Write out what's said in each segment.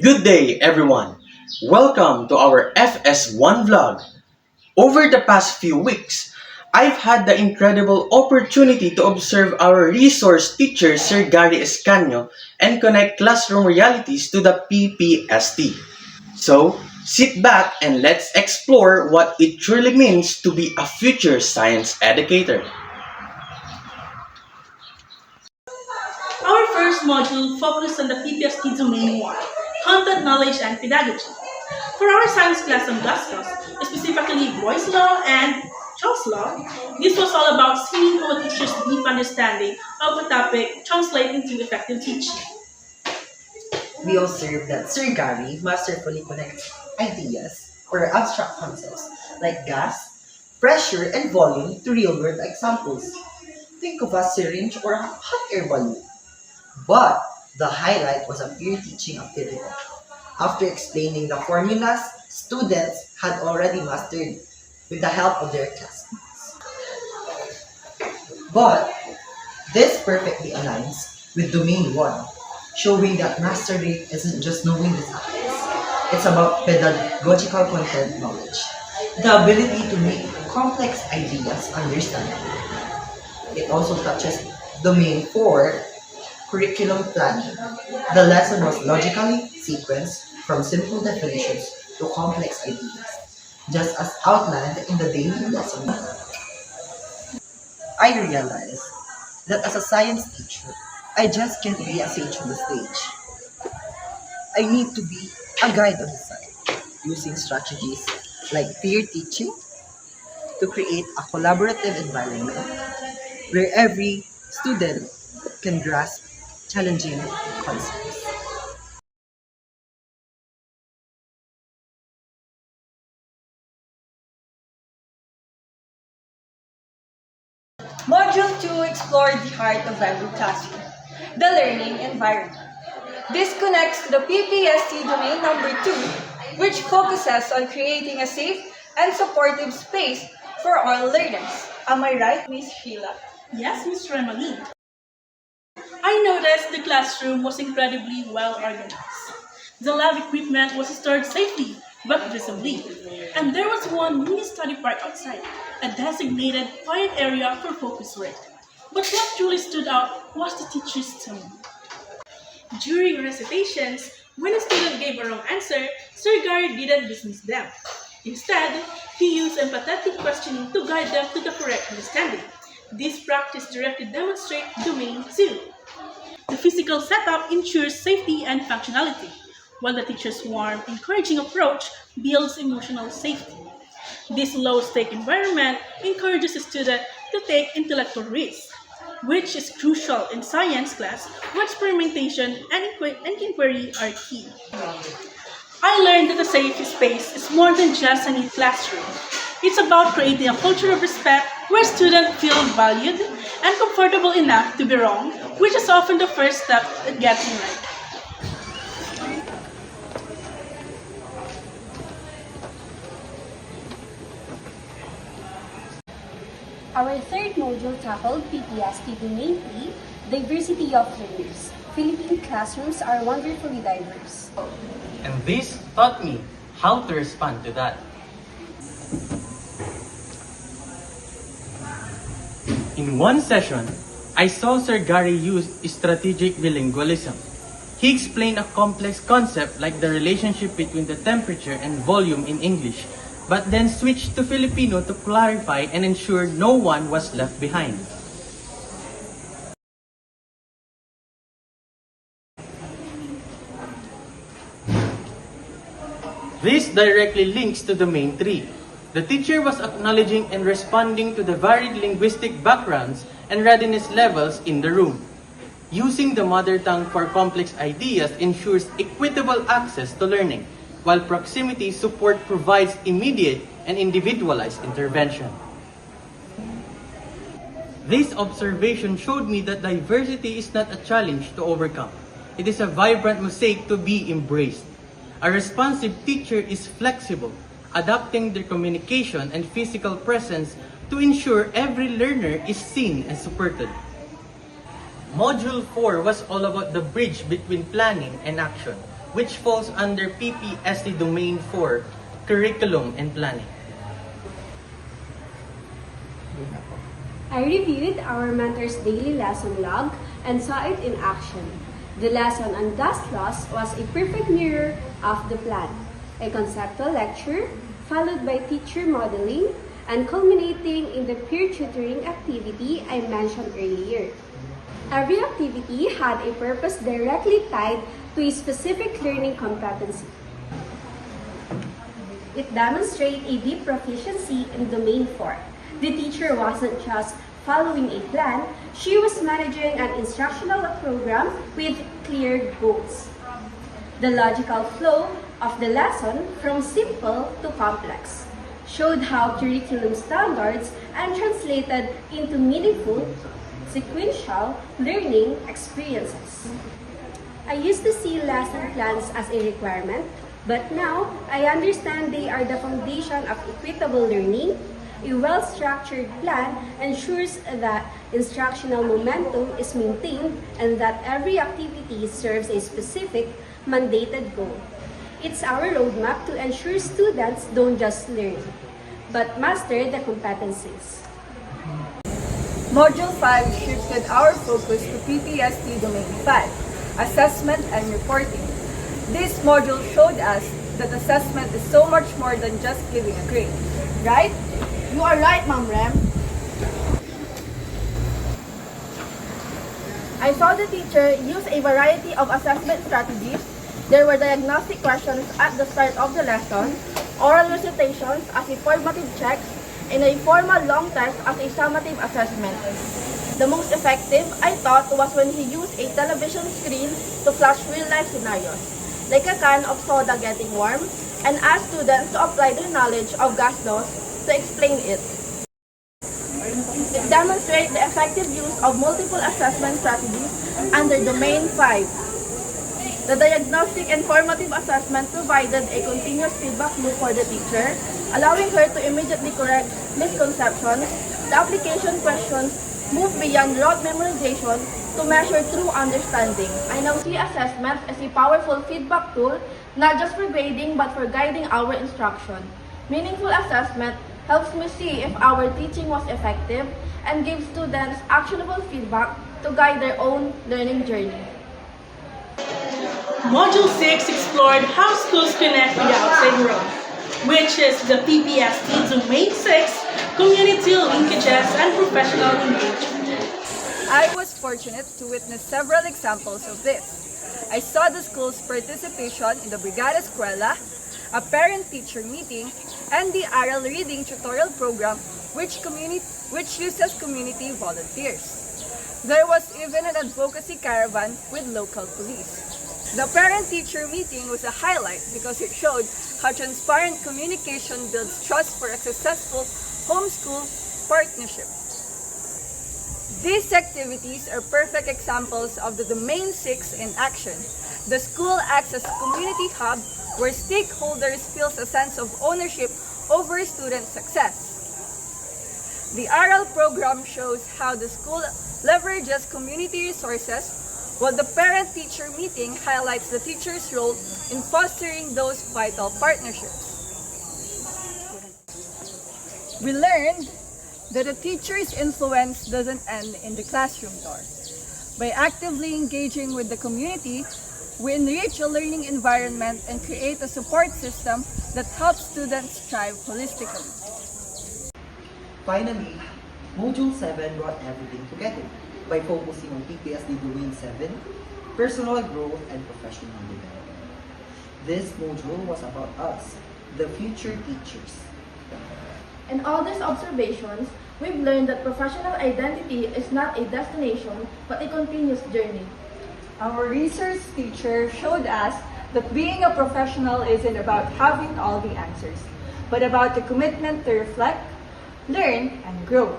Good day, everyone. Welcome to our FS1 vlog. Over the past few weeks, I've had the incredible opportunity to observe our resource teacher, Sir Gary Escanio, and connect classroom realities to the PPST. So, sit back and let's explore what it truly means to be a future science educator. Our first module focused on the PPST Domain 1, Content Knowledge and Pedagogy. For our science class on Glasgow, specifically Boy's Law and Charles Law, this was all about seeing how a teacher's deep understanding of a topic translate into effective teaching. We observe that Sir Gary masterfully connects ideas or abstract concepts like gas, pressure, and volume to real-world examples. Think of a syringe or a hot air balloon. But the highlight was a peer teaching activity. After explaining the formulas, students had already mastered with the help of their classmates. But this perfectly aligns with Domain 1, showing that mastery isn't just knowing the subjects. It's about pedagogical content knowledge, the ability to make complex ideas understandable. It also touches Domain 4, curriculum planning. The lesson was logically sequenced from simple definitions to complex ideas, just as outlined in the daily lesson. I realized that as a science teacher, I just can't be a sage on the stage. I need to be a guide on the side, using strategies like peer teaching to create a collaborative environment where every student can grasp challenging concepts. Module 2 explored the heart of every classroom, the learning environment. This connects to the PPST domain number 2, which focuses on creating a safe and supportive space for all learners. Am I right, Miss Sheila? Yes, Ms. Remaline. I noticed the classroom was incredibly well organized. The lab equipment was stored safely but visibly, and there was one mini study park outside, a designated quiet area for focus work. But what truly stood out was the teacher's tone. During recitations, when a student gave a wrong answer, Sir Gary didn't dismiss them. Instead, he used empathetic questioning to guide them to the correct understanding. This practice directly demonstrates Domain 2. The physical setup ensures safety and functionality, while the teacher's warm, encouraging approach builds emotional safety. This low-stake environment encourages the student to take intellectual risks, which is crucial in science class where experimentation and inquiry are key. I learned that a safe space is more than just a neat classroom. It's about creating a culture of respect where students feel valued and comfortable enough to be wrong, which is often the first step at getting right. Our third module tackled PPST Domain 3, Diversity of Learners. Philippine classrooms are wonderfully diverse. And this taught me how to respond to that. In one session, I saw Sir Gary use strategic bilingualism. He explained a complex concept like the relationship between the temperature and volume in English, but then switched to Filipino to clarify and ensure no one was left behind. This directly links to Domain 3. The teacher was acknowledging and responding to the varied linguistic backgrounds and readiness levels in the room. Using the mother tongue for complex ideas ensures equitable access to learning, while proximity support provides immediate and individualized intervention. This observation showed me that diversity is not a challenge to overcome. It is a vibrant mosaic to be embraced. A responsive teacher is flexible, adapting their communication and physical presence to ensure every learner is seen and supported. Module 4 was all about the bridge between planning and action. which falls under PPST Domain 4, Curriculum and Planning. I reviewed our mentor's daily lesson log and saw it in action. The lesson on dust loss was a perfect mirror of the plan. A conceptual lecture, followed by teacher modeling, and culminating in the peer tutoring activity I mentioned earlier. Every activity had a purpose directly tied to a specific learning competency. It demonstrated a deep proficiency in Domain 4. The teacher wasn't just following a plan, she was managing an instructional program with clear goals. The logical flow of the lesson from simple to complex showed how curriculum standards and translated into meaningful, sequential learning experiences. I used to see lesson plans as a requirement, but now I understand they are the foundation of equitable learning. A well-structured plan ensures that instructional momentum is maintained and that every activity serves a specific mandated goal. It's our roadmap to ensure students don't just learn, but master the competencies. Module 5 shifted our focus to PPST Domain 5, Assessment and Reporting. This module showed us that assessment is so much more than just giving a grade, right? You are right, Ma'am Rem. I saw the teacher use a variety of assessment strategies. There were diagnostic questions at the start of the lesson, oral recitations as a formative check, and a formal long test as a summative assessment. The most effective, I thought, was when he used a television screen to flash real-life scenarios, like a can of soda getting warm, and asked students to apply their knowledge of gas laws to explain it. It demonstrates the effective use of multiple assessment strategies under Domain 5. The diagnostic and formative assessment provided a continuous feedback loop for the teacher, allowing her to immediately correct misconceptions. The application questions move beyond rote memorization to measure true understanding. I now see assessment as a powerful feedback tool, not just for grading but for guiding our instruction. Meaningful assessment helps me see if our teaching was effective and gives students actionable feedback to guide their own learning journey. Module 6 explored how schools connect with the outside world, which is the PPST Domain 6, Community Linkages and Professional Engagement. I was fortunate to witness several examples of this. I saw the school's participation in the Brigada Escuela, a parent-teacher meeting, and the Aral Reading Tutorial Program, which uses community volunteers. There was even an advocacy caravan with local police. The parent-teacher meeting was a highlight because it showed how transparent communication builds trust for a successful homeschool partnership. These activities are perfect examples of the Domain 6 in action. The school acts as a community hub where stakeholders feel a sense of ownership over student success. The ARAL program shows how the school leverages community resources, while the parent-teacher meeting highlights the teacher's role in fostering those vital partnerships. We learned that a teacher's influence doesn't end in the classroom door. By actively engaging with the community, we enrich a learning environment and create a support system that helps students thrive holistically. Finally, Module 7 brought everything together by focusing on PPSD Domain 7, personal growth and professional development. This module was about us, the future teachers. In all these observations, we've learned that professional identity is not a destination, but a continuous journey. Our research teacher showed us that being a professional isn't about having all the answers, but about the commitment to reflect, learn, and grow.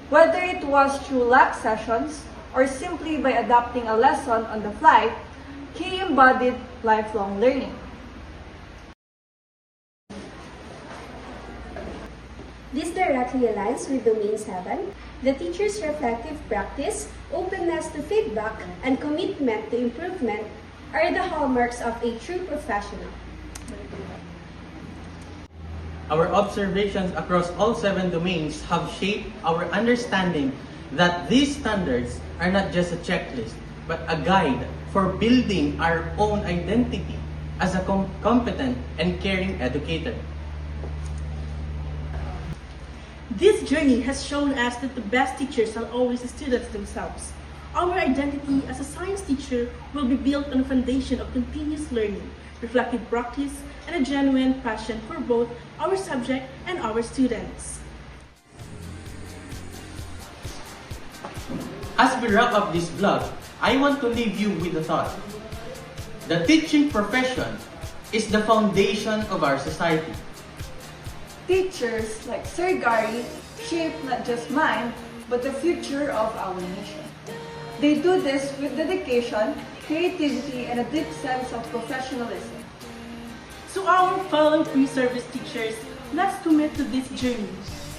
Whether it was through lab sessions or simply by adapting a lesson on the fly, he embodied lifelong learning. This directly aligns with Domain 7, the teacher's reflective practice, openness to feedback, and commitment to improvement are the hallmarks of a true professional. Our observations across all 7 domains have shaped our understanding that these standards are not just a checklist, but a guide for building our own identity as a competent and caring educator. This journey has shown us that the best teachers are always the students themselves. Our identity as a science teacher will be built on a foundation of continuous learning, reflective practice, and a genuine passion for both our subject and our students. As we wrap up this vlog, I want to leave you with a thought. The teaching profession is the foundation of our society. Teachers like Sir Gary shape not just mine, but the future of our nation. They do this with dedication, creativity, and a deep sense of professionalism. To our fellow pre-service teachers, let's commit to this journey.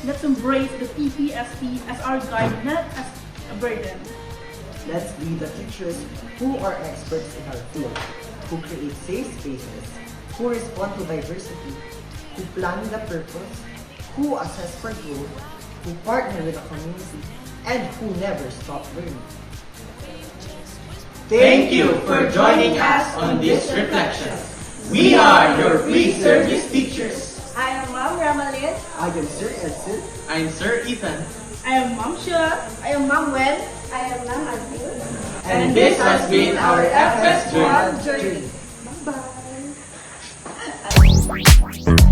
Let's embrace the PPST as our guide, not as a burden. Let's be the teachers who are experts in our field, who create safe spaces, who respond to diversity, who plan with a purpose, who assess for growth, who partner with the community, and who never stop learning. Thank you for joining us on this reflection. We are your pre-service teachers. I am Ma'am Ramalyn. I am Sir Edson. I'm Sir Ethan. I am Ma'am Sheila. I am Ma'am Wen. I am Ma'am Azil. And this has been our FS1 journey. Journey. Bye.